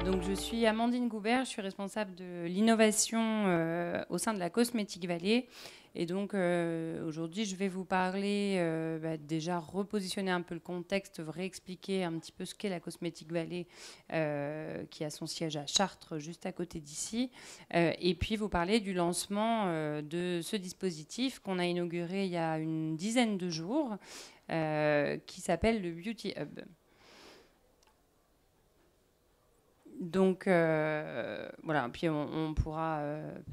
Donc, je suis Amandine Goubert, je suis responsable de l'innovation au sein de la Cosmetic Valley. Et donc, aujourd'hui, je vais vous parler, déjà repositionner un peu le contexte, réexpliquer un petit peu ce qu'est la Cosmetic Valley, qui a son siège à Chartres, juste à côté d'ici. Et puis, vous parler du lancement de ce dispositif qu'on a inauguré il y a une dizaine de jours, qui s'appelle le Beauty Hub. Donc voilà, puis on pourra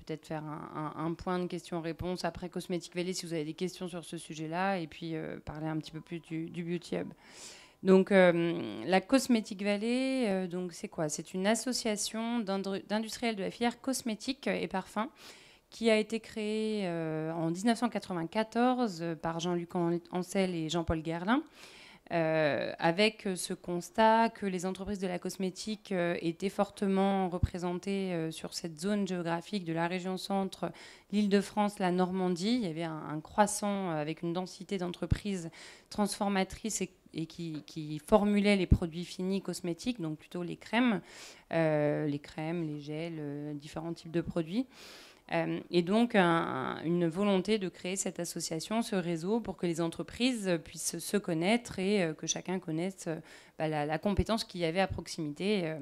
peut-être faire un point de questions-réponses après Cosmetic Valley si vous avez des questions sur ce sujet-là, et puis parler un petit peu plus du Beauty Hub. Donc la Cosmetic Valley, donc c'est quoi? C'est une association d'industriels de la filière cosmétique et parfum qui a été créée en 1994 par Jean-Luc Ancel et Jean-Paul Guerlain. Avec ce constat que les entreprises de la cosmétique étaient fortement représentées sur cette zone géographique de la région centre, l'Île-de-France, la Normandie. Il y avait un croissant avec une densité d'entreprises transformatrices et qui formulaient les produits finis cosmétiques, donc plutôt les crèmes, les gels, différents types de produits. Et donc une volonté de créer cette association, ce réseau, pour que les entreprises puissent se connaître et que chacun connaisse la compétence qu'il y avait à proximité.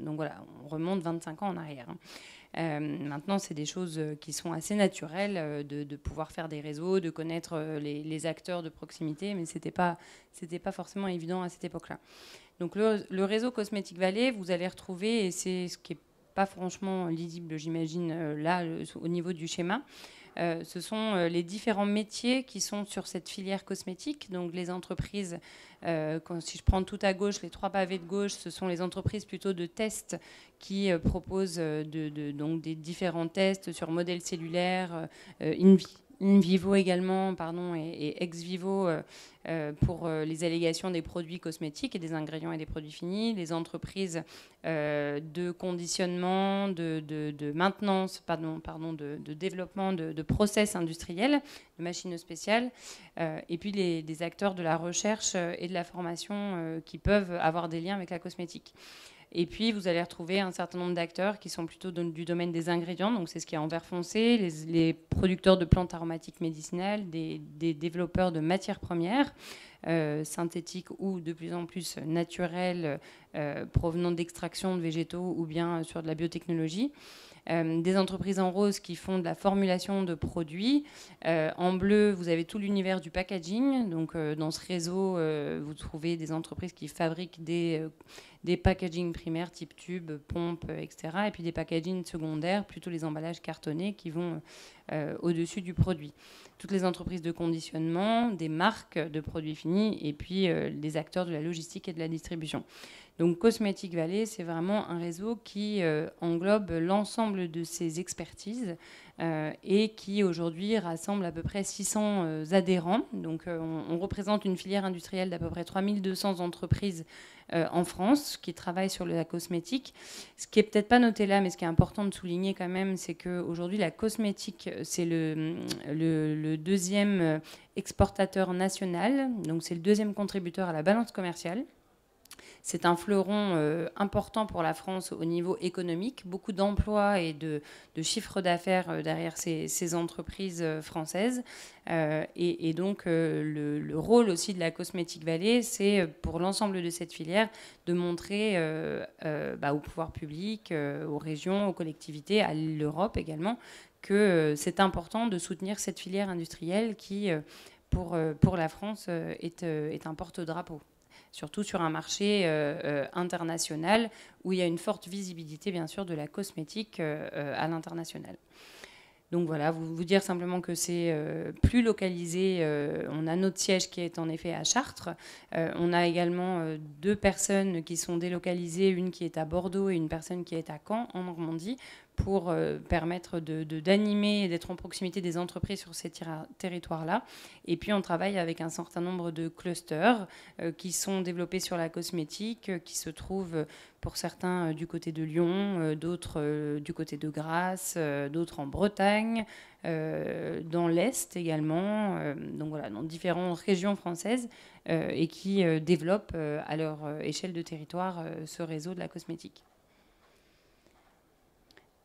Donc voilà, on remonte 25 ans en arrière. Maintenant, c'est des choses qui sont assez naturelles de pouvoir faire des réseaux, de connaître les acteurs de proximité, mais c'était pas forcément évident à cette époque-là. Donc le réseau Cosmetic Valley, vous allez retrouver, et c'est ce qui est pas franchement lisible, j'imagine, là, au niveau du schéma. Ce sont les différents métiers qui sont sur cette filière cosmétique. Donc les entreprises, si je prends tout à gauche, les 3 pavés de gauche, ce sont les entreprises plutôt de tests qui proposent donc des différents tests sur modèles cellulaires, in vivo également, et ex vivo pour les allégations des produits cosmétiques et des ingrédients et des produits finis, les entreprises de conditionnement, de maintenance, de développement de process industriels, de machines spéciales, et puis des acteurs de la recherche et de la formation qui peuvent avoir des liens avec la cosmétique. Et puis, vous allez retrouver un certain nombre d'acteurs qui sont plutôt du domaine des ingrédients. Donc, c'est ce qui est en vert foncé, les producteurs de plantes aromatiques médicinales, des développeurs de matières premières synthétiques ou de plus en plus naturelles, provenant d'extraction de végétaux ou bien sur de la biotechnologie. Des entreprises en rose qui font de la formulation de produits. En bleu, vous avez tout l'univers du packaging. Donc, dans ce réseau, vous trouvez des entreprises qui fabriquent des packaging primaires type tube, pompe, etc. Et puis des packaging secondaires, plutôt les emballages cartonnés qui vont au-dessus du produit. Toutes les entreprises de conditionnement, des marques de produits finis et puis les acteurs de la logistique et de la distribution. Donc Cosmetic Valley, c'est vraiment un réseau qui englobe l'ensemble de ces expertises et qui aujourd'hui rassemble à peu près 600 adhérents. Donc on représente une filière industrielle d'à peu près 3200 entreprises en France qui travaillent sur la cosmétique. Ce qui est peut-être pas noté là, mais ce qui est important de souligner quand même, c'est qu'aujourd'hui la cosmétique, c'est le deuxième exportateur national. Donc c'est le deuxième contributeur à la balance commerciale. C'est un fleuron important pour la France au niveau économique. Beaucoup d'emplois et de chiffres d'affaires derrière ces entreprises françaises. Et donc, le rôle aussi de la Cosmetic Valley, c'est pour l'ensemble de cette filière de montrer au pouvoir public, aux régions, aux collectivités, à l'Europe également, que c'est important de soutenir cette filière industrielle qui, pour la France, est un porte-drapeau. Surtout sur un marché international où il y a une forte visibilité, bien sûr, de la cosmétique à l'international. Donc voilà, vous dire simplement que c'est plus localisé. On a notre siège qui est en effet à Chartres. On a également 2 personnes qui sont délocalisées, une qui est à Bordeaux et une personne qui est à Caen, en Normandie, pour permettre d'animer et d'être en proximité des entreprises sur ces territoires-là. Et puis on travaille avec un certain nombre de clusters qui sont développés sur la cosmétique, qui se trouvent pour certains du côté de Lyon, d'autres du côté de Grasse, d'autres en Bretagne, dans l'Est également, donc voilà, dans différentes régions françaises, et qui développent à leur échelle de territoire ce réseau de la cosmétique.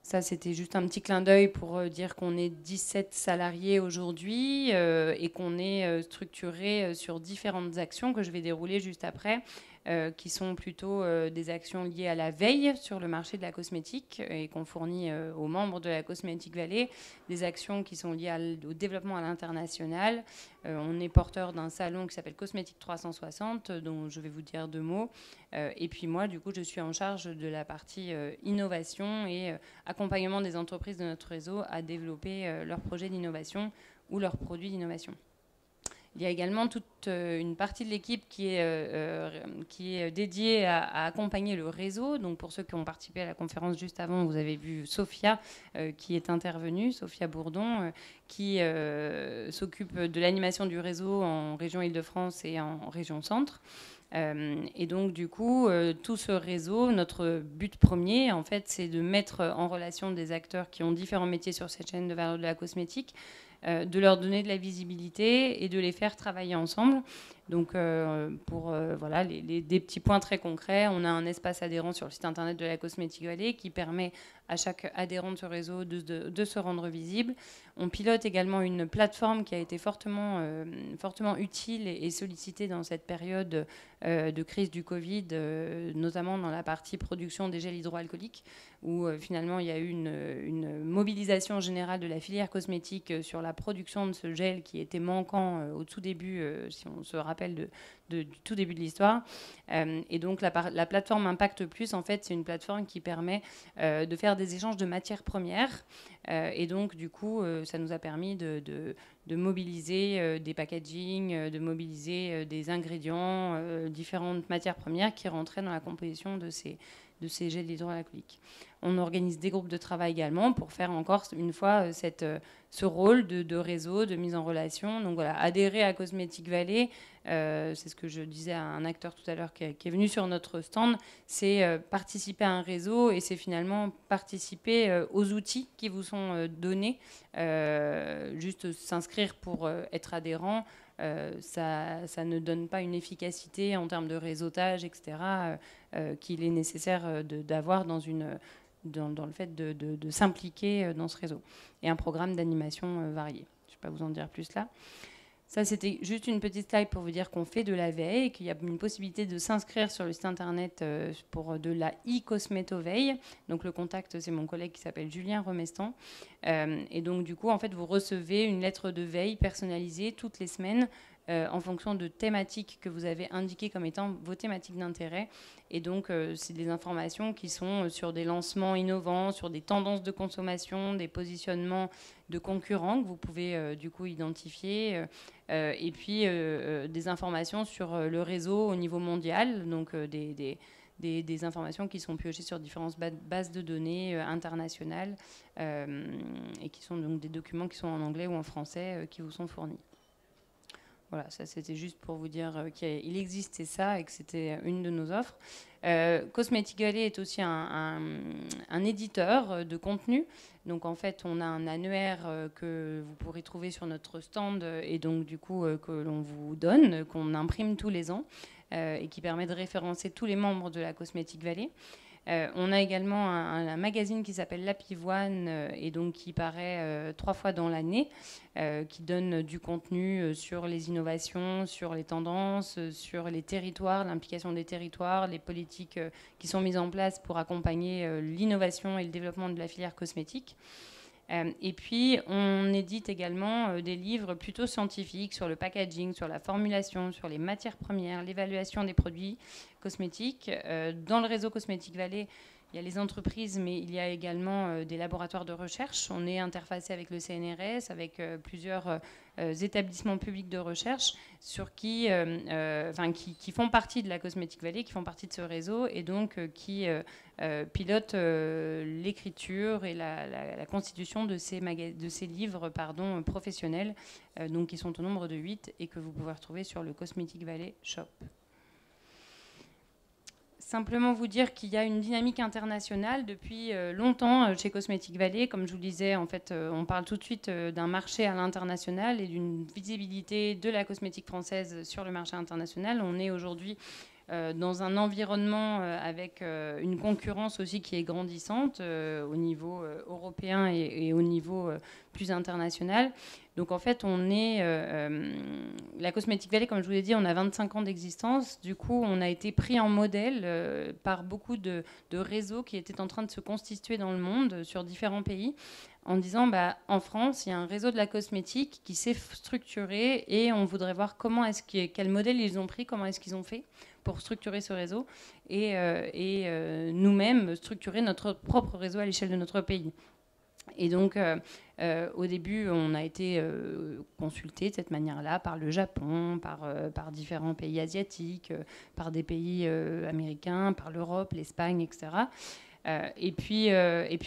Ça, c'était juste un petit clin d'œil pour dire qu'on est 17 salariés aujourd'hui et qu'on est structuré sur différentes actions que je vais dérouler juste après, qui sont plutôt des actions liées à la veille sur le marché de la cosmétique et qu'on fournit aux membres de la Cosmetic Valley, des actions qui sont liées au développement à l'international. On est porteur d'un salon qui s'appelle Cosmétique 360, dont je vais vous dire 2 mots. Et puis moi, du coup, je suis en charge de la partie innovation et accompagnement des entreprises de notre réseau à développer leurs projets d'innovation ou leurs produits d'innovation. Il y a également toute une partie de l'équipe qui est dédiée à accompagner le réseau. Donc pour ceux qui ont participé à la conférence juste avant, vous avez vu Sophia qui est intervenue, Sophia Bourdon, qui s'occupe de l'animation du réseau en région Île-de-France et en région Centre. Et donc du coup, tout ce réseau, notre but premier, en fait, c'est de mettre en relation des acteurs qui ont différents métiers sur cette chaîne de valeur de la cosmétique, de leur donner de la visibilité et de les faire travailler ensemble. Donc, pour voilà, des petits points très concrets, on a un espace adhérent sur le site internet de la Cosmetic Valley qui permet à chaque adhérent de ce réseau de se rendre visible. On pilote également une plateforme qui a été fortement utile et sollicitée dans cette période de crise du Covid, notamment dans la partie production des gels hydroalcooliques, où finalement il y a eu une mobilisation générale de la filière cosmétique sur la production de ce gel qui était manquant au tout début, si on se rappelle du tout début de l'histoire. Et donc la plateforme Impact Plus, en fait, c'est une plateforme qui permet de faire des échanges de matières premières. Et donc, du coup, ça nous a permis de mobiliser des packaging, de mobiliser des ingrédients, différentes matières premières qui rentraient dans la composition de ces gels hydroalcooliques. On organise des groupes de travail également pour faire encore une fois ce rôle de réseau, de mise en relation. Donc voilà, adhérer à Cosmetic Valley, c'est ce que je disais à un acteur tout à l'heure qui est venu sur notre stand, c'est participer à un réseau et c'est finalement participer aux outils qui vous sont donnés. Juste s'inscrire pour être adhérent, ça ne donne pas une efficacité en termes de réseautage, etc., qu'il est nécessaire d'avoir dans le fait de s'impliquer dans ce réseau. Et un programme d'animation varié. Je ne vais pas vous en dire plus là. Ça, c'était juste une petite slide pour vous dire qu'on fait de la veille et qu'il y a une possibilité de s'inscrire sur le site internet pour de la e-cosméto-veille. Donc, le contact, c'est mon collègue qui s'appelle Julien Remestan. Et donc, du coup, en fait, vous recevez une lettre de veille personnalisée toutes les semaines en fonction de thématiques que vous avez indiquées comme étant vos thématiques d'intérêt. Et donc, c'est des informations qui sont sur des lancements innovants, sur des tendances de consommation, des positionnements de concurrents que vous pouvez du coup identifier, et puis des informations sur le réseau au niveau mondial, donc des informations qui sont piochées sur différentes bases de données internationales et qui sont donc des documents qui sont en anglais ou en français qui vous sont fournis. Voilà, ça c'était juste pour vous dire qu'il existait ça et que c'était une de nos offres. Cosmetic Valley est aussi un éditeur de contenu. Donc en fait, on a un annuaire que vous pourrez trouver sur notre stand et donc du coup que l'on vous donne, qu'on imprime tous les ans et qui permet de référencer tous les membres de la Cosmetic Valley. On a également un magazine qui s'appelle La Pivoine et donc qui paraît 3 fois dans l'année, qui donne du contenu sur les innovations, sur les tendances, sur les territoires, l'implication des territoires, les politiques qui sont mises en place pour accompagner l'innovation et le développement de la filière cosmétique. Et puis, on édite également des livres plutôt scientifiques sur le packaging, sur la formulation, sur les matières premières, l'évaluation des produits cosmétiques. Dans le réseau Cosmetic Valley, il y a les entreprises, mais il y a également des laboratoires de recherche. On est interfacé avec le CNRS, avec plusieurs établissements publics de recherche sur qui font partie de la Cosmetic Valley, qui font partie de ce réseau et donc qui pilotent l'écriture et la constitution de ces livres professionnels, donc qui sont au nombre de 8 et que vous pouvez retrouver sur le Cosmetic Valley Shop. Simplement vous dire qu'il y a une dynamique internationale depuis longtemps chez Cosmetic Valley. Comme je vous le disais, en fait, on parle tout de suite d'un marché à l'international et d'une visibilité de la cosmétique française sur le marché international. On est aujourd'hui dans un environnement avec une concurrence aussi qui est grandissante au niveau européen et au niveau plus international. Donc en fait, la Cosmetic Valley, comme je vous l'ai dit, on a 25 ans d'existence. Du coup, on a été pris en modèle par beaucoup de réseaux qui étaient en train de se constituer dans le monde sur différents pays, en disant en France, il y a un réseau de la cosmétique qui s'est structuré et on voudrait voir quel modèle ils ont pris, comment est-ce qu'ils ont fait pour structurer ce réseau et nous-mêmes structurer notre propre réseau à l'échelle de notre pays. Et donc, au début, on a été consulté de cette manière-là par le Japon, par différents pays asiatiques, par des pays américains, par l'Europe, l'Espagne, etc. Et puis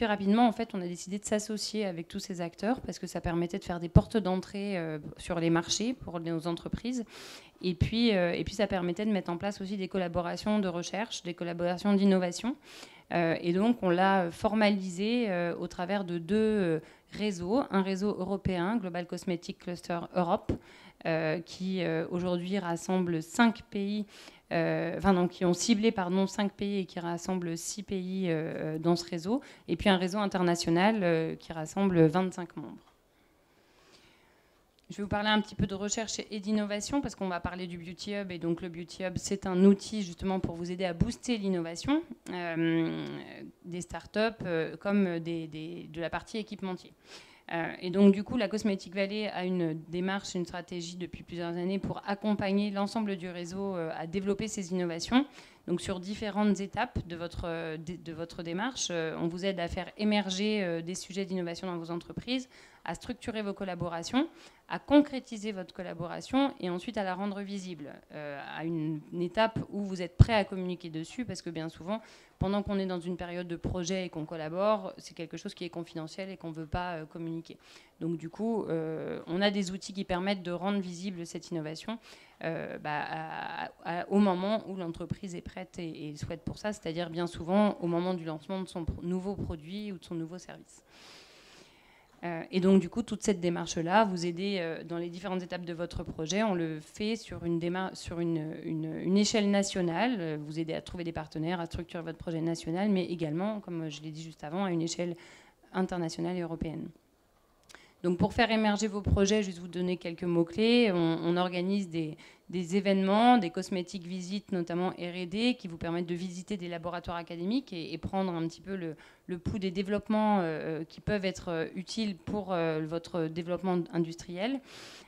rapidement, en fait, on a décidé de s'associer avec tous ces acteurs parce que ça permettait de faire des portes d'entrée sur les marchés pour nos entreprises. Et puis, ça permettait de mettre en place aussi des collaborations de recherche, des collaborations d'innovation. Et donc, on l'a formalisé au travers de deux réseaux. Un réseau européen, Global Cosmetic Cluster Europe, qui aujourd'hui rassemble 5 pays, qui ont ciblé 5 pays et qui rassemble 6 pays dans ce réseau. Et puis un réseau international qui rassemble 25 membres. Je vais vous parler un petit peu de recherche et d'innovation parce qu'on va parler du Beauty Hub. Et donc le Beauty Hub, c'est un outil justement pour vous aider à booster l'innovation des startups comme de la partie équipementier. Et donc du coup, la Cosmetic Valley a une démarche, une stratégie depuis plusieurs années pour accompagner l'ensemble du réseau à développer ces innovations. Donc sur différentes étapes de votre démarche, on vous aide à faire émerger des sujets d'innovation dans vos entreprises, à structurer vos collaborations, à concrétiser votre collaboration et ensuite à la rendre visible à une étape où vous êtes prêt à communiquer dessus parce que bien souvent, pendant qu'on est dans une période de projet et qu'on collabore, c'est quelque chose qui est confidentiel et qu'on ne veut pas communiquer. Donc du coup, on a des outils qui permettent de rendre visible cette innovation au moment où l'entreprise est prête et souhaite pour ça, c'est-à-dire bien souvent au moment du lancement de son nouveau produit ou de son nouveau service. Et donc, du coup, toute cette démarche-là, vous aidez dans les différentes étapes de votre projet. On le fait sur une échelle nationale. Vous aidez à trouver des partenaires, à structurer votre projet national, mais également, comme je l'ai dit juste avant, à une échelle internationale et européenne. Donc, pour faire émerger vos projets, juste vous donner quelques mots-clés. On organise des événements, des cosmétiques visites, notamment R&D, qui vous permettent de visiter des laboratoires académiques et prendre un petit peu le pouls des développements qui peuvent être utiles pour votre développement industriel.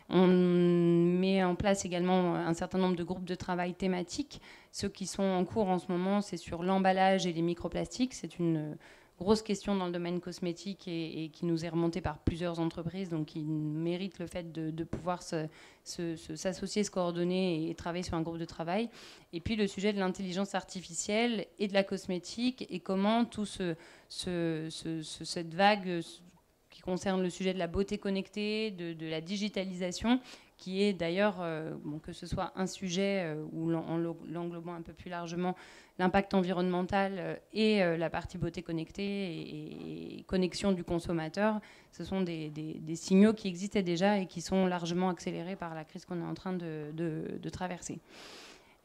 On met en place également un certain nombre de groupes de travail thématiques. Ceux qui sont en cours en ce moment, c'est sur l'emballage et les microplastiques. C'est une grosse question dans le domaine cosmétique et qui nous est remontée par plusieurs entreprises, donc qui mérite le fait de pouvoir s'associer, se coordonner et travailler sur un groupe de travail. Et puis le sujet de l'intelligence artificielle et de la cosmétique et comment tout cette vague qui concerne le sujet de la beauté connectée, de la digitalisation, qui est d'ailleurs, que ce soit un sujet ou en l'englobant un peu plus largement, l'impact environnemental et la partie beauté connectée et connexion du consommateur, ce sont des signaux qui existaient déjà et qui sont largement accélérés par la crise qu'on est en train de traverser.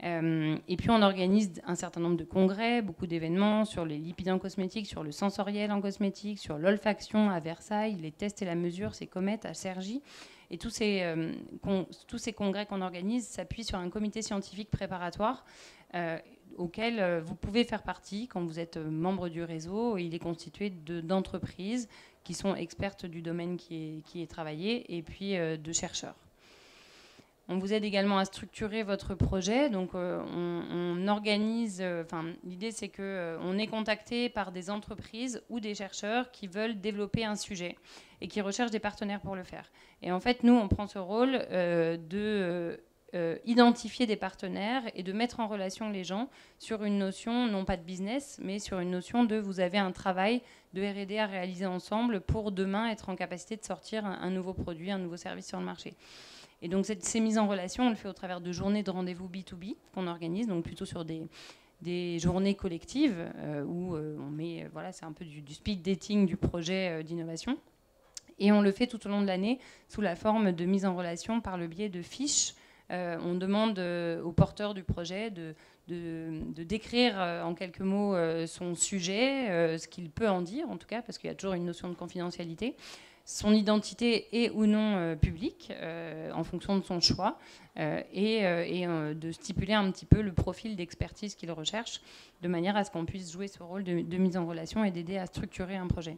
Et puis on organise un certain nombre de congrès, beaucoup d'événements sur les lipides en cosmétique, sur le sensoriel en cosmétique, sur l'olfaction à Versailles, les tests et la mesure, c'est Comet à Cergy. Et tous ces congrès qu'on organise s'appuient sur un comité scientifique préparatoire auquel vous pouvez faire partie quand vous êtes membre du réseau. Il est constitué d'entreprises qui sont expertes du domaine qui est travaillé et puis de chercheurs. On vous aide également à structurer votre projet. Donc, on organise... l'idée, c'est qu'on est contacté par des entreprises ou des chercheurs qui veulent développer un sujet et qui recherchent des partenaires pour le faire. Et en fait, nous, on prend ce rôle d'identifier des partenaires et de mettre en relation les gens sur une notion, non pas de business, mais sur une notion de vous avez un travail de R&D à réaliser ensemble pour demain être en capacité de sortir un nouveau produit, un nouveau service sur le marché. Et donc ces mises en relation, on le fait au travers de journées de rendez-vous B2B qu'on organise, donc plutôt sur des journées collectives où on met, c'est un peu du speed dating du projet d'innovation. Et on le fait tout au long de l'année sous la forme de mise en relation par le biais de fiches On demande aux porteurs du projet de décrire en quelques mots son sujet, ce qu'il peut en dire en tout cas, parce qu'il y a toujours une notion de confidentialité, son identité est ou non publique en fonction de son choix, et de stipuler un petit peu le profil d'expertise qu'il recherche, de manière à ce qu'on puisse jouer ce rôle de mise en relation et d'aider à structurer un projet.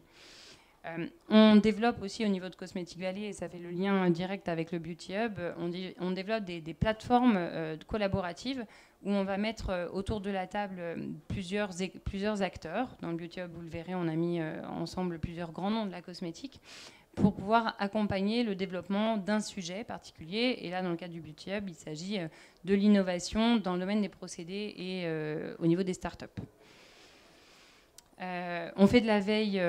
On développe aussi au niveau de Cosmetic Valley, et ça fait le lien direct avec le Beauty Hub, on développe des plateformes collaboratives où on va mettre autour de la table plusieurs acteurs. Dans le Beauty Hub, vous le verrez, on a mis ensemble plusieurs grands noms de la cosmétique pour pouvoir accompagner le développement d'un sujet particulier. Et là, dans le cadre du Beauty Hub, il s'agit de l'innovation dans le domaine des procédés et au niveau des startups. On fait de la veille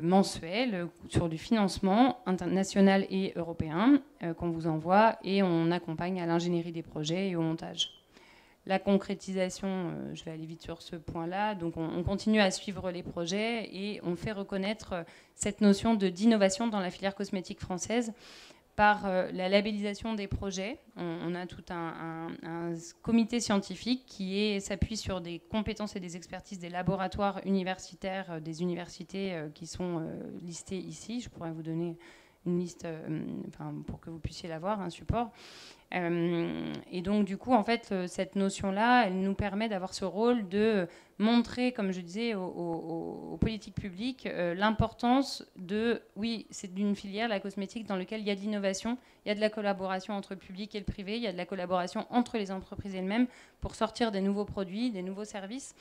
mensuelle sur du financement international et européen qu'on vous envoie, et on accompagne à l'ingénierie des projets et au montage. La concrétisation, je vais aller vite sur ce point-là, donc on continue à suivre les projets et on fait reconnaître cette notion d'innovation dans la filière cosmétique française par la labellisation des projets. On a tout un comité scientifique qui s'appuie sur des compétences et des expertises des laboratoires universitaires, des universités qui sont listées ici. Je pourrais vous donner une liste pour que vous puissiez la voir, un support. Et donc, du coup, en fait, cette notion-là, elle nous permet d'avoir ce rôle de montrer, comme je disais, aux politiques publiques l'importance oui, c'est d'une filière, la cosmétique, dans laquelle il y a de l'innovation, il y a de la collaboration entre le public et le privé, il y a de la collaboration entre les entreprises elles-mêmes pour sortir des nouveaux produits, des nouveaux services.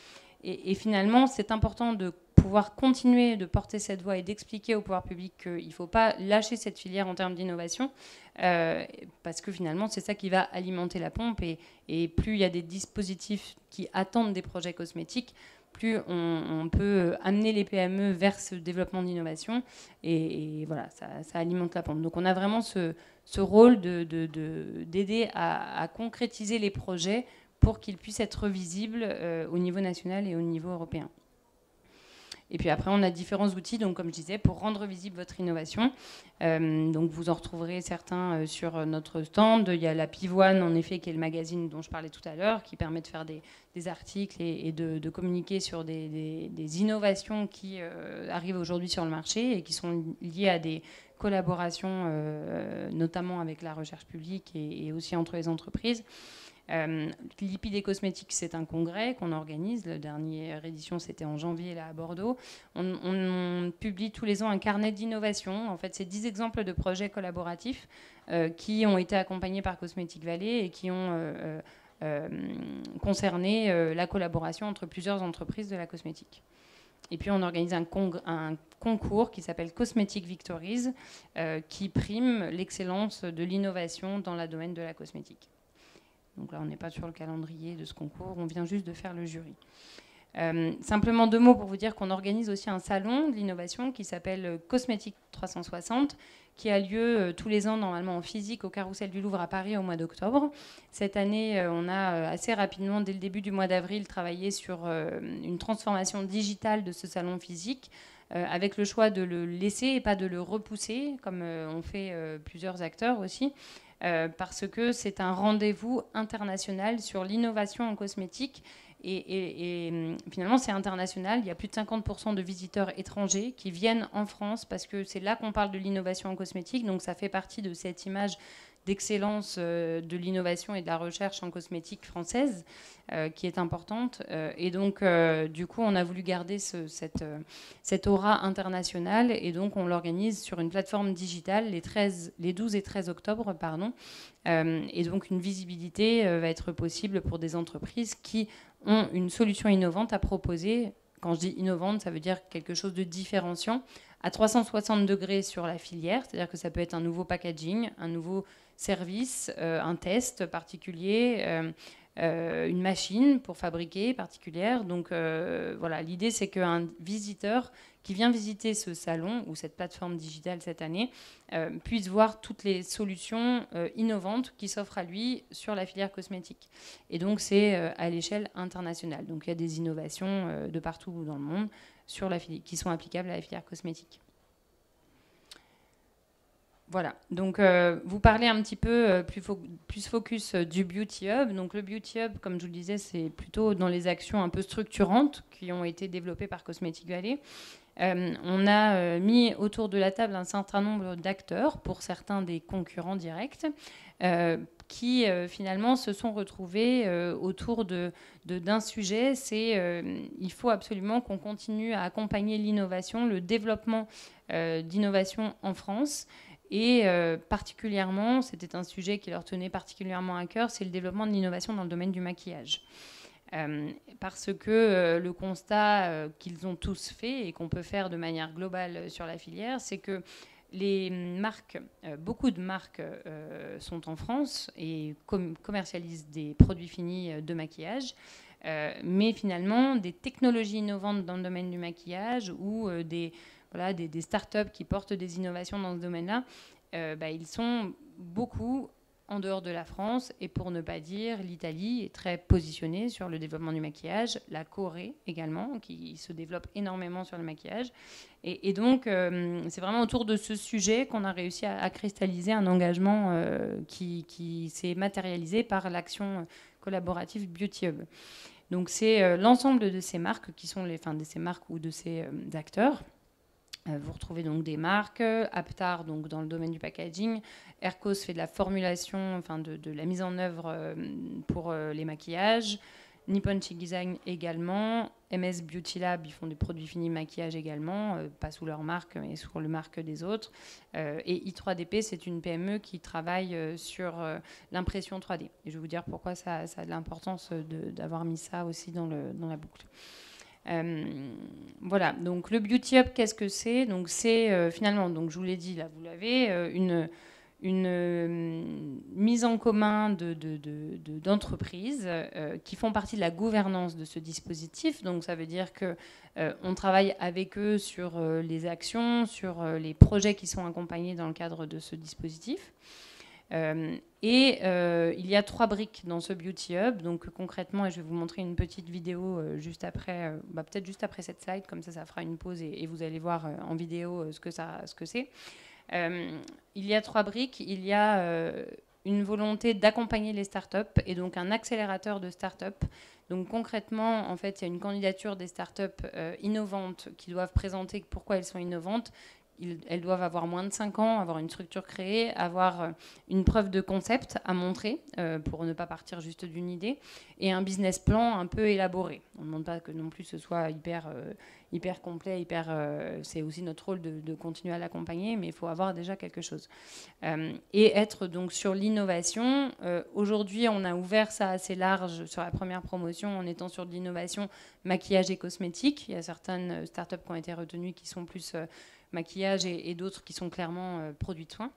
Et finalement, c'est important de pouvoir continuer de porter cette voix et d'expliquer au pouvoir public qu'il ne faut pas lâcher cette filière en termes d'innovation, parce que finalement, c'est ça qui va alimenter la pompe. Et plus il y a des dispositifs qui attendent des projets cosmétiques, plus on peut amener les PME vers ce développement d'innovation. Et voilà, ça alimente la pompe. Donc on a vraiment ce rôle d'aider à concrétiser les projets pour qu'ils puissent être visibles au niveau national et au niveau européen. Et puis après, on a différents outils, donc comme je disais, pour rendre visible votre innovation. Donc vous en retrouverez certains sur notre stand. Il y a la Pivoine, en effet, qui est le magazine dont je parlais tout à l'heure, qui permet de faire des articles et de communiquer sur des innovations qui arrivent aujourd'hui sur le marché et qui sont liées à des collaborations, notamment avec la recherche publique et aussi entre les entreprises. Lipide et cosmétique, c'est un congrès qu'on organise. La dernière édition, c'était en janvier, là, à Bordeaux. On publie tous les ans un carnet d'innovation. En fait, c'est 10 exemples de projets collaboratifs qui ont été accompagnés par Cosmetic Valley et qui ont concerné la collaboration entre plusieurs entreprises de la cosmétique. Et puis, on organise un concours qui s'appelle Cosmetic Victories, qui prime l'excellence de l'innovation dans le domaine de la cosmétique. Donc là, on n'est pas sur le calendrier de ce concours, on vient juste de faire le jury. Simplement 2 mots pour vous dire qu'on organise aussi un salon de l'innovation qui s'appelle Cosmétique 360, qui a lieu tous les ans normalement en physique au Carrousel du Louvre à Paris au mois d'octobre. Cette année, on a assez rapidement, dès le début du mois d'avril, travaillé sur une transformation digitale de ce salon physique, avec le choix de le laisser et pas de le repousser, comme ont fait plusieurs acteurs aussi. Parce que c'est un rendez-vous international sur l'innovation en cosmétique. Et finalement, c'est international. Il y a plus de 50% de visiteurs étrangers qui viennent en France parce que c'est là qu'on parle de l'innovation en cosmétique. Donc ça fait partie de cette image d'excellence de l'innovation et de la recherche en cosmétique française qui est importante. Et donc, du coup, on a voulu garder cette aura internationale et donc on l'organise sur une plateforme digitale les 12 et 13 octobre. Et donc, une visibilité va être possible pour des entreprises qui ont une solution innovante à proposer. Quand je dis innovante, ça veut dire quelque chose de différenciant à 360 degrés sur la filière, c'est-à-dire que ça peut être un nouveau packaging, un nouveau service, un test particulier, une machine pour fabriquer particulière. Donc voilà, l'idée c'est qu'un visiteur qui vient visiter ce salon ou cette plateforme digitale cette année puisse voir toutes les solutions innovantes qui s'offrent à lui sur la filière cosmétique. Et donc c'est à l'échelle internationale. Donc il y a des innovations de partout dans le monde qui sont applicables à la filière cosmétique. Voilà, donc vous parlez un petit peu plus focus du Beauty Hub. Donc le Beauty Hub, comme je vous le disais, c'est plutôt dans les actions un peu structurantes qui ont été développées par Cosmetic Valley. On a mis autour de la table un certain nombre d'acteurs, pour certains des concurrents directs, qui finalement se sont retrouvés autour d'un sujet. C'est il faut absolument qu'on continue à accompagner l'innovation, le développement d'innovation en France. Et particulièrement, c'était un sujet qui leur tenait particulièrement à cœur, c'est le développement de l'innovation dans le domaine du maquillage. Parce que le constat qu'ils ont tous fait et qu'on peut faire de manière globale sur la filière, c'est que les marques, beaucoup de marques sont en France et commercialisent des produits finis de maquillage. Mais finalement, des technologies innovantes dans le domaine du maquillage ou des startups qui portent des innovations dans ce domaine-là, ils sont beaucoup en dehors de la France, et pour ne pas dire, l'Italie est très positionnée sur le développement du maquillage, la Corée également, qui se développe énormément sur le maquillage. Et donc, c'est vraiment autour de ce sujet qu'on a réussi à cristalliser un engagement qui s'est matérialisé par l'action collaborative Beauty Hub. Donc, c'est l'ensemble de ces marques qui sont de ces marques ou de ces acteurs. Vous retrouvez donc des marques, Aptar donc dans le domaine du packaging, Ercos fait de la formulation, de la mise en œuvre pour les maquillages, Nippon Chic Design également, MS Beauty Lab, ils font des produits finis maquillage également, pas sous leur marque mais sous le marque des autres, et I3DP c'est une PME qui travaille sur l'impression 3D. Et je vais vous dire pourquoi ça a de l'importance d'avoir mis ça aussi dans la boucle. Voilà, donc le Beauty Hub, qu'est-ce que c'est? Donc c'est finalement, donc je vous l'ai dit, là vous l'avez, une mise en commun d'entreprises qui font partie de la gouvernance de ce dispositif. Donc ça veut dire que on travaille avec eux sur les actions, sur les projets qui sont accompagnés dans le cadre de ce dispositif. Il y a 3 briques dans ce Beauty Hub. Donc concrètement, et je vais vous montrer une petite vidéo juste après, peut-être juste après cette slide, comme ça fera une pause et vous allez voir en vidéo ce que c'est. Il y a 3 briques. Il y a une volonté d'accompagner les startups et donc un accélérateur de startups. Donc concrètement, en fait, il y a une candidature des startups innovantes qui doivent présenter pourquoi elles sont innovantes. Elles doivent avoir moins de 5 ans, avoir une structure créée, avoir une preuve de concept à montrer pour ne pas partir juste d'une idée, et un business plan un peu élaboré. On ne demande pas que non plus ce soit hyper complet, c'est aussi notre rôle de continuer à l'accompagner, mais il faut avoir déjà quelque chose. Et être donc sur l'innovation. Aujourd'hui, on a ouvert ça assez large sur la première promotion en étant sur de l'innovation maquillage et cosmétique. Il y a certaines startups qui ont été retenues qui sont plus maquillage et d'autres qui sont clairement produits de soins.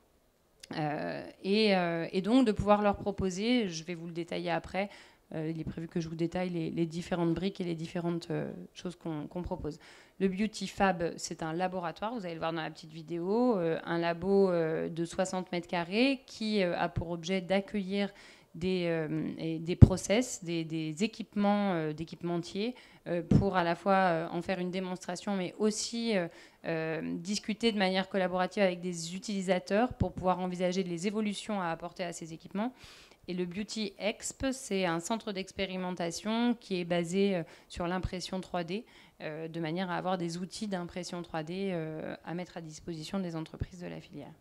Et donc de pouvoir leur proposer, je vais vous le détailler après, il est prévu que je vous détaille les différentes briques et les différentes choses qu'on propose. Le Beauty Fab, c'est un laboratoire, vous allez le voir dans la petite vidéo, un labo de 60 mètres carrés qui a pour objet d'accueillir des process, des équipements d'équipementiers pour à la fois en faire une démonstration, mais aussi discuter de manière collaborative avec des utilisateurs pour pouvoir envisager les évolutions à apporter à ces équipements. Et le Beauty Exp, c'est un centre d'expérimentation qui est basé sur l'impression 3D, de manière à avoir des outils d'impression 3D à mettre à disposition des entreprises de la filière.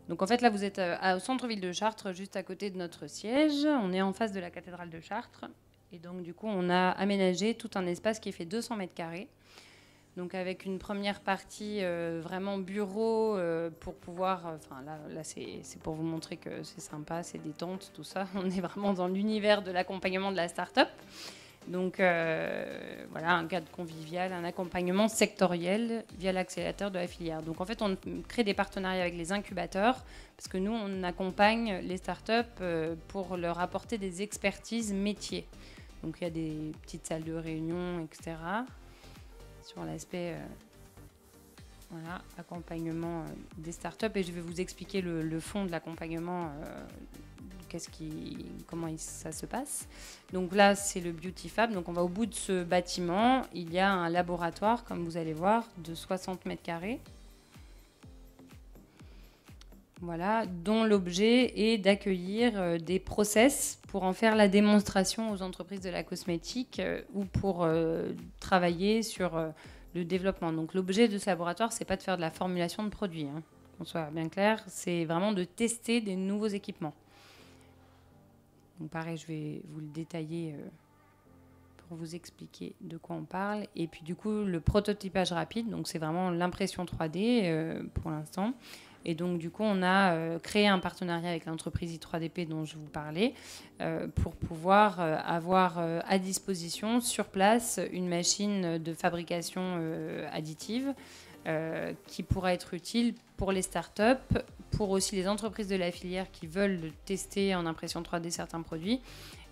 Donc en fait, là, vous êtes au centre-ville de Chartres, juste à côté de notre siège. On est en face de la cathédrale de Chartres. Et donc, du coup, on a aménagé tout un espace qui fait 200 mètres carrés. Donc avec une première partie vraiment bureau pour pouvoir... là c'est pour vous montrer que c'est sympa, c'est détente, tout ça. On est vraiment dans l'univers de l'accompagnement de la start-up. Donc voilà, un cadre convivial, un accompagnement sectoriel via l'accélérateur de la filière. Donc en fait, on crée des partenariats avec les incubateurs parce que nous, on accompagne les startups pour leur apporter des expertises métiers. Donc il y a des petites salles de réunion, etc. sur l'aspect accompagnement des startups. Et je vais vous expliquer le fond de l'accompagnement, comment ça se passe. Donc là, c'est le Beauty Fab. Donc on va au bout de ce bâtiment. Il y a un laboratoire, comme vous allez voir, de 60 mètres carrés. Voilà, dont l'objet est d'accueillir des process pour en faire la démonstration aux entreprises de la cosmétique ou pour travailler sur le développement. Donc l'objet de ce laboratoire, c'est pas de faire de la formulation de produits, hein, qu'on soit bien clair, c'est vraiment de tester des nouveaux équipements. Donc pareil, je vais vous le détailler pour vous expliquer de quoi on parle. Et puis du coup, le prototypage rapide, donc c'est vraiment l'impression 3D pour l'instant. Et donc, du coup, on a créé un partenariat avec l'entreprise i3DP dont je vous parlais pour pouvoir avoir à disposition sur place une machine de fabrication additive qui pourra être utile pour les startups, pour aussi les entreprises de la filière qui veulent tester en impression 3D certains produits,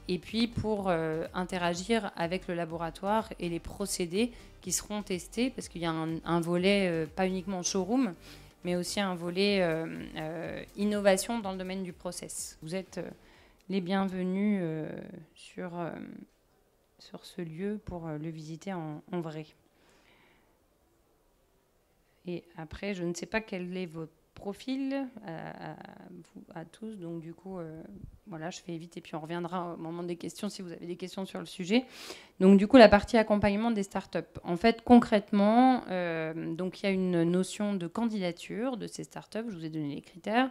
et puis pour interagir avec le laboratoire et les procédés qui seront testés, parce qu'il y a un volet pas uniquement showroom, mais aussi un volet innovation dans le domaine du process. Vous êtes les bienvenus sur ce lieu pour le visiter en vrai. Et après, je ne sais pas quel est votre profil à tous, donc du coup, voilà, je fais vite et puis on reviendra au moment des questions si vous avez des questions sur le sujet. Donc du coup, la partie accompagnement des startups. En fait, concrètement, donc il y a une notion de candidature de ces startups. Je vous ai donné les critères.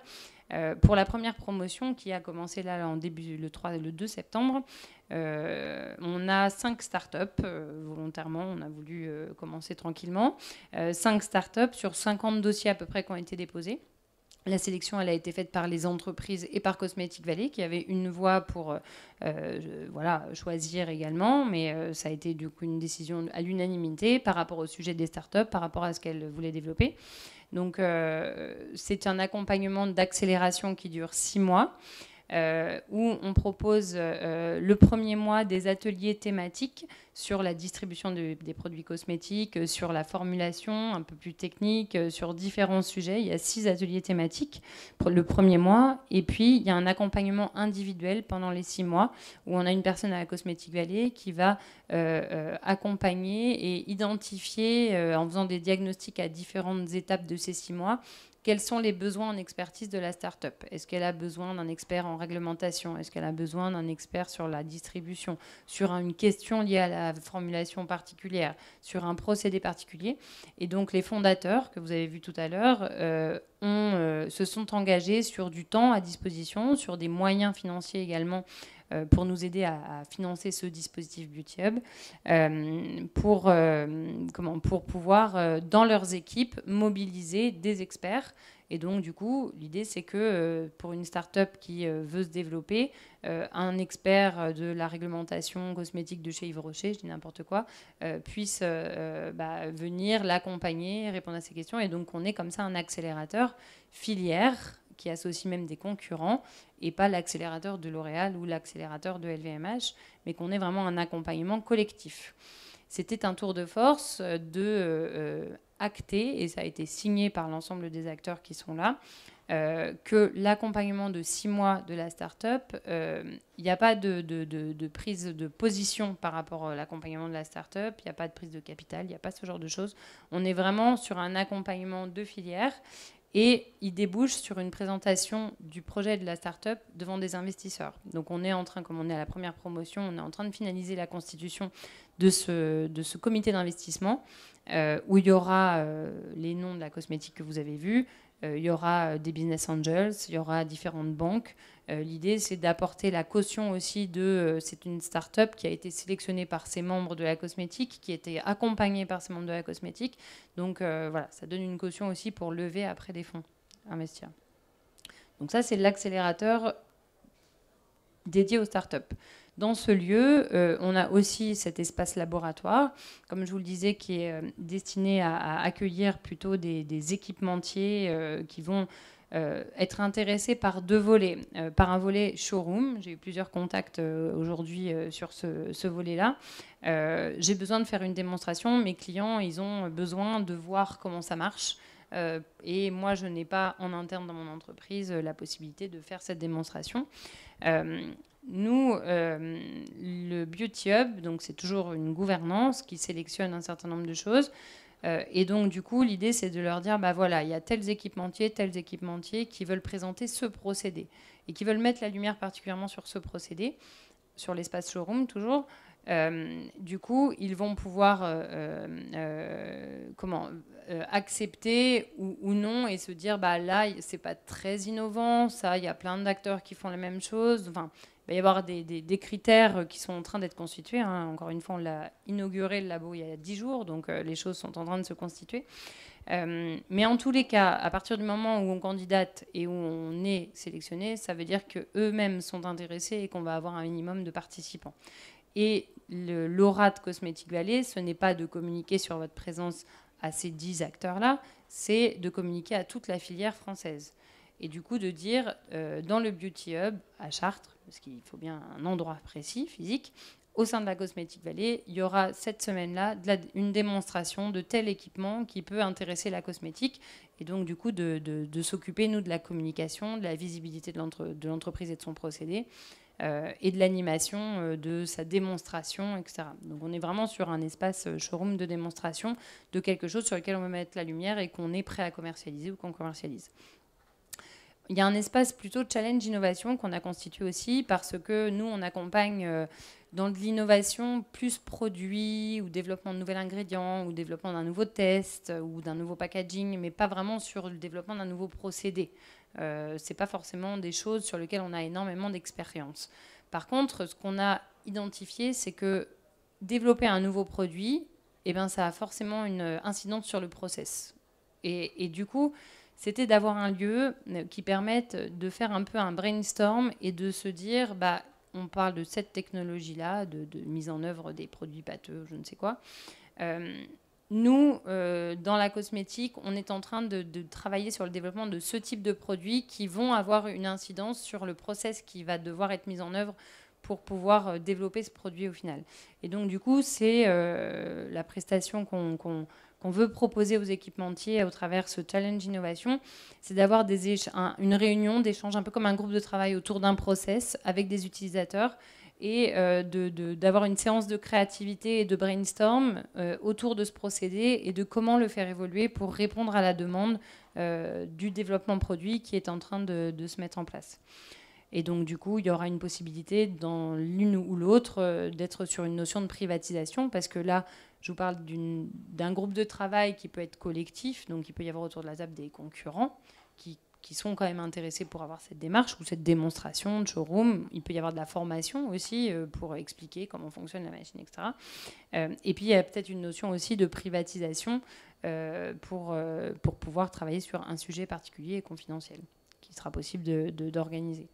Pour la première promotion qui a commencé là en début le 2 septembre, on a 5 startups volontairement. On a voulu commencer tranquillement. 5 startups sur 50 dossiers à peu près qui ont été déposés. La sélection, elle a été faite par les entreprises et par Cosmetic Valley, qui avait une voix pour voilà, choisir également. Mais ça a été du coup une décision à l'unanimité par rapport au sujet des startups, par rapport à ce qu'elles voulaient développer. Donc, c'est un accompagnement d'accélération qui dure 6 mois. Où on propose le premier mois des ateliers thématiques sur la distribution des produits cosmétiques, sur la formulation un peu plus technique, sur différents sujets. Il y a 6 ateliers thématiques pour le premier mois. Et puis, il y a un accompagnement individuel pendant les 6 mois où on a une personne à la Cosmetic Valley qui va accompagner et identifier, en faisant des diagnostics à différentes étapes de ces 6 mois, quels sont les besoins en expertise de la start-up? Est-ce qu'elle a besoin d'un expert en réglementation? Est-ce qu'elle a besoin d'un expert sur la distribution? Sur une question liée à la formulation particulière? Sur un procédé particulier? Et donc, les fondateurs, que vous avez vus tout à l'heure, se sont engagés sur du temps à disposition, sur des moyens financiers également pour nous aider à financer ce dispositif Beauty Hub, pour pouvoir, dans leurs équipes, mobiliser des experts. Et donc, du coup, l'idée, c'est que pour une start-up qui veut se développer, un expert de la réglementation cosmétique de chez Yves Rocher, je dis n'importe quoi, puisse venir l'accompagner, répondre à ces questions. Et donc, on est comme ça un accélérateur filière qui associe même des concurrents, et pas l'accélérateur de L'Oréal ou l'accélérateur de LVMH, mais qu'on ait vraiment un accompagnement collectif. C'était un tour de force de acter, et ça a été signé par l'ensemble des acteurs qui sont là, que l'accompagnement de 6 mois de la start-up, il n'y a pas de prise de position par rapport à l'accompagnement de la start-up, il n'y a pas de prise de capital, il n'y a pas ce genre de choses. On est vraiment sur un accompagnement de filière. Et il débouche sur une présentation du projet de la start-up devant des investisseurs. Donc on est en train, comme on est à la première promotion, on est en train de finaliser la constitution de ce comité d'investissement où il y aura les noms de la cosmétique que vous avez vus, il y aura des business angels, il y aura différentes banques. L'idée, c'est d'apporter la caution aussi c'est une start-up qui a été sélectionnée par ses membres de la cosmétique, qui a été accompagnée par ses membres de la cosmétique. Donc voilà, ça donne une caution aussi pour lever après des fonds, investir. Donc ça, c'est l'accélérateur dédié aux startups. Dans ce lieu, on a aussi cet espace laboratoire, comme je vous le disais, qui est destiné à accueillir plutôt des équipementiers qui vont être intéressés par 2 volets. Par un volet showroom, j'ai eu plusieurs contacts aujourd'hui sur ce volet-là. J'ai besoin de faire une démonstration. Mes clients, ils ont besoin de voir comment ça marche. Et moi, je n'ai pas en interne dans mon entreprise la possibilité de faire cette démonstration. Nous, le Beauty Hub, donc c'est toujours une gouvernance qui sélectionne un certain nombre de choses. Et donc, du coup, l'idée, c'est de leur dire, bah voilà, il y a tels équipementiers qui veulent présenter ce procédé et qui veulent mettre la lumière particulièrement sur ce procédé, sur l'espace showroom toujours. Du coup, ils vont pouvoir accepter ou non et se dire, bah là, c'est pas très innovant, ça, il y a plein d'acteurs qui font la même chose. Enfin, il va y avoir des critères qui sont en train d'être constitués. Hein. Encore une fois, on l'a inauguré le labo il y a 10 jours, donc les choses sont en train de se constituer. Mais en tous les cas, à partir du moment où on candidate et où on est sélectionné, ça veut dire qu'eux-mêmes sont intéressés et qu'on va avoir un minimum de participants. Et l'aura de Cosmetic Valley, ce n'est pas de communiquer sur votre présence à ces 10 acteurs-là, c'est de communiquer à toute la filière française. Et du coup, de dire, dans le Beauty Hub, à Chartres, parce qu'il faut bien un endroit précis, physique, au sein de la Cosmetic Valley, il y aura cette semaine-là une démonstration de tel équipement qui peut intéresser la cosmétique. Et donc, du coup, de s'occuper, nous, de la communication, de la visibilité de l'entreprise et de son procédé, et de l'animation de sa démonstration, etc. Donc on est vraiment sur un espace showroom de démonstration de quelque chose sur lequel on veut mettre la lumière et qu'on est prêt à commercialiser ou qu'on commercialise. Il y a un espace plutôt challenge innovation qu'on a constitué aussi parce que nous, on accompagne dans de l'innovation plus produit ou développement de nouveaux ingrédients ou développement d'un nouveau test ou d'un nouveau packaging, mais pas vraiment sur le développement d'un nouveau procédé. Ce n'est pas forcément des choses sur lesquelles on a énormément d'expérience. Par contre, ce qu'on a identifié, c'est que développer un nouveau produit, eh ben, ça a forcément une incidence sur le process. Et du coup, c'était d'avoir un lieu qui permette de faire un peu un brainstorm et de se dire, bah, on parle de cette technologie-là, de mise en œuvre des produits pâteux, je ne sais quoi. Nous, dans la cosmétique, on est en train de travailler sur le développement de ce type de produits qui vont avoir une incidence sur le process qui va devoir être mis en œuvre pour pouvoir développer ce produit au final. Et donc, du coup, c'est la prestation qu'on veut proposer aux équipementiers au travers ce challenge innovation, c'est d'avoir une réunion d'échange, un peu comme un groupe de travail autour d'un process avec des utilisateurs et d'avoir une séance de créativité et de brainstorm autour de ce procédé et de comment le faire évoluer pour répondre à la demande du développement produit qui est en train de se mettre en place. Et donc, du coup, il y aura une possibilité dans l'une ou l'autre d'être sur une notion de privatisation parce que là, je vous parle d'un groupe de travail qui peut être collectif, donc il peut y avoir autour de la table des concurrents qui sont quand même intéressés pour avoir cette démarche ou cette démonstration de showroom. Il peut y avoir de la formation aussi pour expliquer comment fonctionne la machine, etc. Et puis, il y a peut-être une notion aussi de privatisation pour pouvoir travailler sur un sujet particulier et confidentiel qui sera possible d'organiser.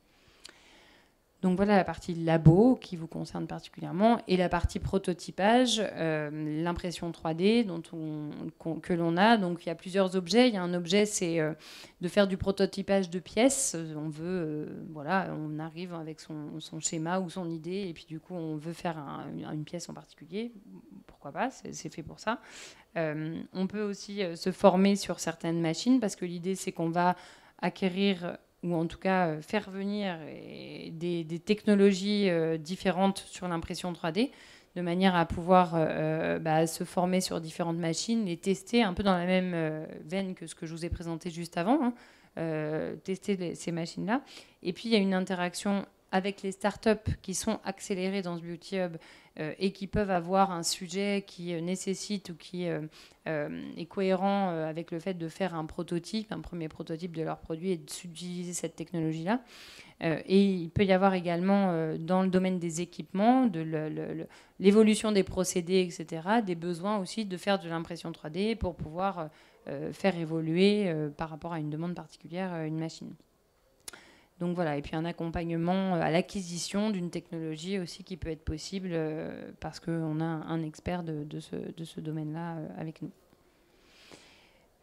Donc voilà la partie labo qui vous concerne particulièrement et la partie prototypage, l'impression 3D que l'on a. Donc il y a plusieurs objets. Il y a un objet, c'est de faire du prototypage de pièces. On veut, on arrive avec son schéma ou son idée et puis du coup on veut faire une pièce en particulier. Pourquoi pas, c'est fait pour ça. On peut aussi se former sur certaines machines parce que l'idée c'est qu'on va acquérir ou en tout cas faire venir des technologies différentes sur l'impression 3D, de manière à pouvoir se former sur différentes machines et tester un peu dans la même veine que ce que je vous ai présenté juste avant, tester ces machines-là. Et puis, il y a une interaction avec les startups qui sont accélérées dans ce Beauty Hub et qui peuvent avoir un sujet qui nécessite ou qui est cohérent avec le fait de faire un premier prototype de leur produit et d'utiliser cette technologie-là. Et il peut y avoir également, dans le domaine des équipements, de l'évolution des procédés, etc., des besoins aussi de faire de l'impression 3D pour pouvoir faire évoluer par rapport à une demande particulière une machine. Donc voilà, et puis un accompagnement à l'acquisition d'une technologie aussi qui peut être possible parce qu'on a un expert de ce domaine-là avec nous.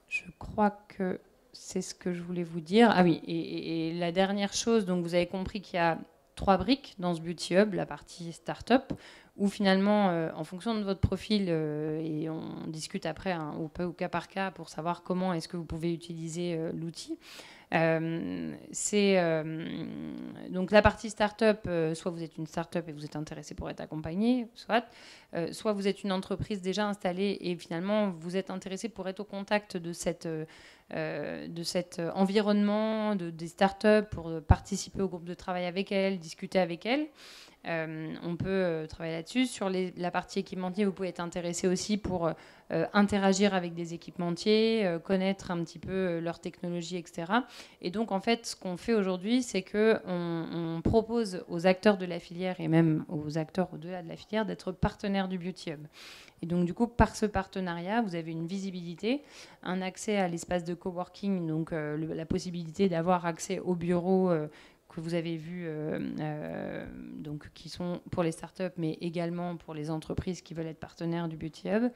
Je crois que c'est ce que je voulais vous dire. Ah oui, et la dernière chose, donc vous avez compris qu'il y a 3 briques dans ce Beauty Hub, la partie start-up, où finalement, en fonction de votre profil, et on discute après au cas par cas pour savoir comment est-ce que vous pouvez utiliser l'outil, Donc la partie start-up, soit vous êtes une start-up et vous êtes intéressé pour être accompagné, soit vous êtes une entreprise déjà installée et finalement vous êtes intéressé pour être au contact de cet environnement des start-up, pour participer au groupe de travail avec elles, discuter avec elles. On peut travailler là-dessus. Sur la partie équipementier, vous pouvez être intéressé aussi pour interagir avec des équipementiers, connaître un petit peu leur technologie, etc. Et donc, en fait, ce qu'on fait aujourd'hui, c'est qu'on propose aux acteurs de la filière et même aux acteurs au-delà de la filière d'être partenaires du Beauty Hub. Et donc, du coup, par ce partenariat, vous avez une visibilité, un accès à l'espace de coworking, donc la possibilité d'avoir accès aux bureaux que vous avez vus, donc, qui sont pour les startups, mais également pour les entreprises qui veulent être partenaires du Beauty Hub.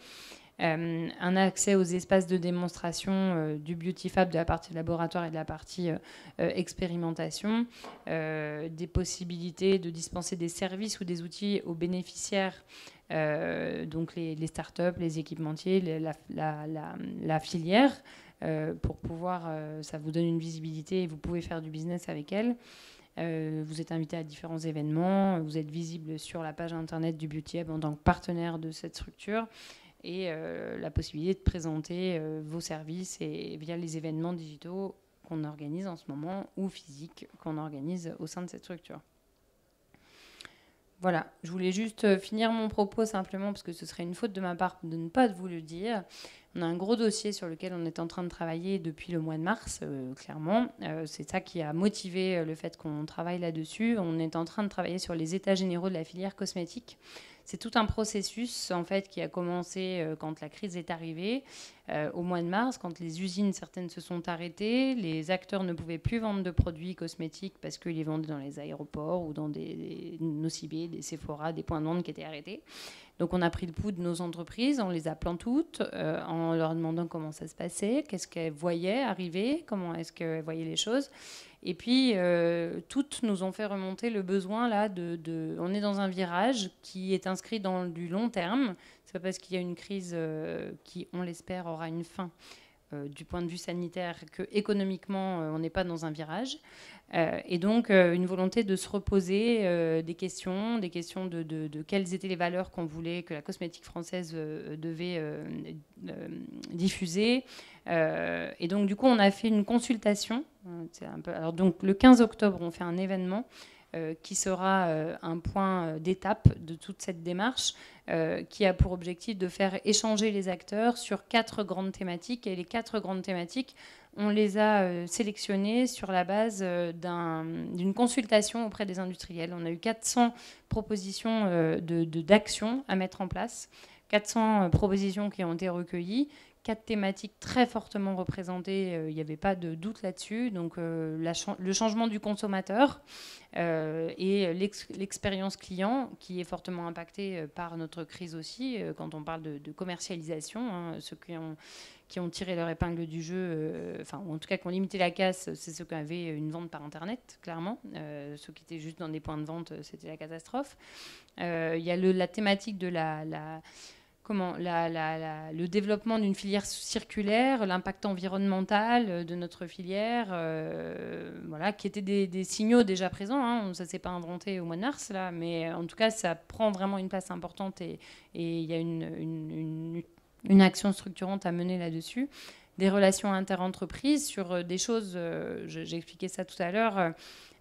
Un accès aux espaces de démonstration du Beauty Fab, de la partie laboratoire et de la partie expérimentation, des possibilités de dispenser des services ou des outils aux bénéficiaires, donc les startups, les équipementiers, la filière, pour pouvoir, ça vous donne une visibilité et vous pouvez faire du business avec elles. Vous êtes invité à différents événements, vous êtes visible sur la page internet du Beauty Hub en tant que partenaire de cette structure, et la possibilité de présenter vos services et via les événements digitaux qu'on organise en ce moment ou physiques qu'on organise au sein de cette structure. Voilà, je voulais juste finir mon propos simplement parce que ce serait une faute de ma part de ne pas vous le dire. On a un gros dossier sur lequel on est en train de travailler depuis le mois de mars, clairement. C'est ça qui a motivé le fait qu'on travaille là-dessus. On est en train de travailler sur les états généraux de la filière cosmétique. C'est tout un processus en fait qui a commencé quand la crise est arrivée, au mois de mars, quand les usines certaines se sont arrêtées, les acteurs ne pouvaient plus vendre de produits cosmétiques parce qu'ils les vendaient dans les aéroports ou dans des Nocibé, des Sephora, des points de vente qui étaient arrêtés. Donc on a pris le pouls de nos entreprises en les appelant toutes, en leur demandant comment ça se passait, qu'est-ce qu'elles voyaient arriver, comment est-ce qu'elles voyaient les choses. Et puis, toutes nous ont fait remonter le besoin, là, on est dans un virage qui est inscrit dans du long terme. C'est pas parce qu'il y a une crise qui, on l'espère, aura une fin du point de vue sanitaire que économiquement, on n'est pas dans un virage. Et donc, une volonté de se reposer des questions de quelles étaient les valeurs qu'on voulait que la cosmétique française devait diffuser. Et donc, du coup, on a fait une consultation. Alors, donc, le 15 octobre, on fait un événement qui sera un point d'étape de toute cette démarche, qui a pour objectif de faire échanger les acteurs sur 4 grandes thématiques. Et les 4 grandes thématiques, on les a sélectionnées sur la base d'une consultation auprès des industriels. On a eu 400 propositions d'actions à mettre en place, 400 propositions qui ont été recueillies, 4 thématiques très fortement représentées, il n'y avait pas de doute là-dessus. Donc le changement du consommateur et l'expérience client qui est fortement impactée par notre crise aussi, quand on parle de commercialisation, hein, ceux qui ont tiré leur épingle du jeu, ou en tout cas qui ont limité la casse, c'est ceux qui avaient une vente par Internet, clairement. Ceux qui étaient juste dans des points de vente, c'était la catastrophe. Il y a la thématique de le développement d'une filière circulaire, l'impact environnemental de notre filière, voilà, qui étaient des signaux déjà présents. Hein. Ça ne s'est pas inventé au mois de mars, là, mais en tout cas, ça prend vraiment une place importante et il y a une action structurante à mener là-dessus. Des relations interentreprises sur des choses, j'ai expliqué ça tout à l'heure,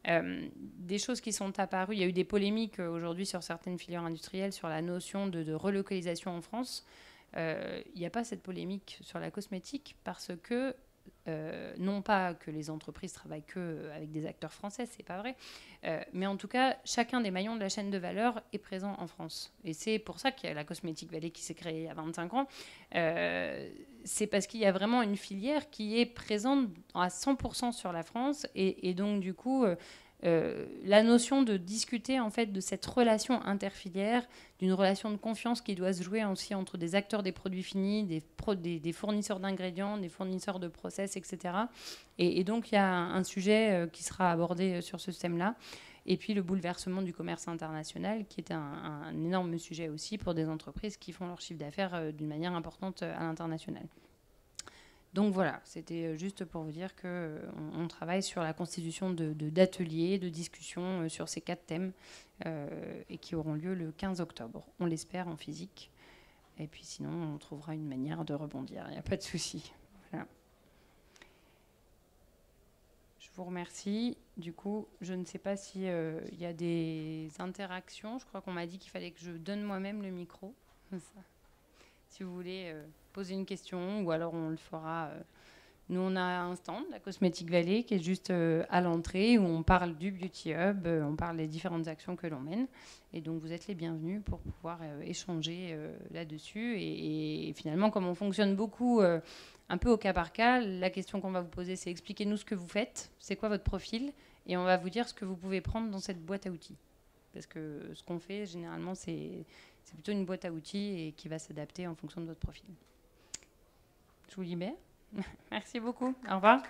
des choses qui sont apparues. Il y a eu des polémiques aujourd'hui sur certaines filières industrielles sur la notion de relocalisation en France. Il n'y a pas cette polémique sur la cosmétique parce que, non pas que les entreprises travaillent que avec des acteurs français, c'est pas vrai, mais en tout cas, chacun des maillons de la chaîne de valeur est présent en France. Et c'est pour ça qu'il y a la Cosmétique Valley qui s'est créée il y a 25 ans. C'est parce qu'il y a vraiment une filière qui est présente à 100% sur la France. Et donc, du coup, la notion de discuter en fait de cette relation interfilière, d'une relation de confiance qui doit se jouer aussi entre des acteurs des produits finis, des fournisseurs d'ingrédients, des fournisseurs de process, etc. Et donc il y a un sujet qui sera abordé sur ce thème-là. Et puis le bouleversement du commerce international, qui est un énorme sujet aussi pour des entreprises qui font leur chiffre d'affaires d'une manière importante à l'international. Donc voilà, c'était juste pour vous dire qu'on travaille sur la constitution d'ateliers, de discussions sur ces 4 thèmes et qui auront lieu le 15 octobre. On l'espère en physique. Et puis sinon, on trouvera une manière de rebondir. Il n'y a pas de souci. Voilà. Je vous remercie. Du coup, je ne sais pas s'il y a des interactions. Je crois qu'on m'a dit qu'il fallait que je donne moi-même le micro. Si vous voulez poser une question, ou alors on le fera. Nous, on a un stand, la Cosmetic Valley, qui est juste à l'entrée, où on parle du Beauty Hub, on parle des différentes actions que l'on mène. Et donc, vous êtes les bienvenus pour pouvoir échanger là-dessus. Et finalement, comme on fonctionne beaucoup un peu au cas par cas, la question qu'on va vous poser, c'est expliquez-nous ce que vous faites, c'est quoi votre profil, et on va vous dire ce que vous pouvez prendre dans cette boîte à outils. Parce que ce qu'on fait, généralement, c'est plutôt une boîte à outils et qui va s'adapter en fonction de votre profil. Je vous libère. Merci beaucoup. Au revoir.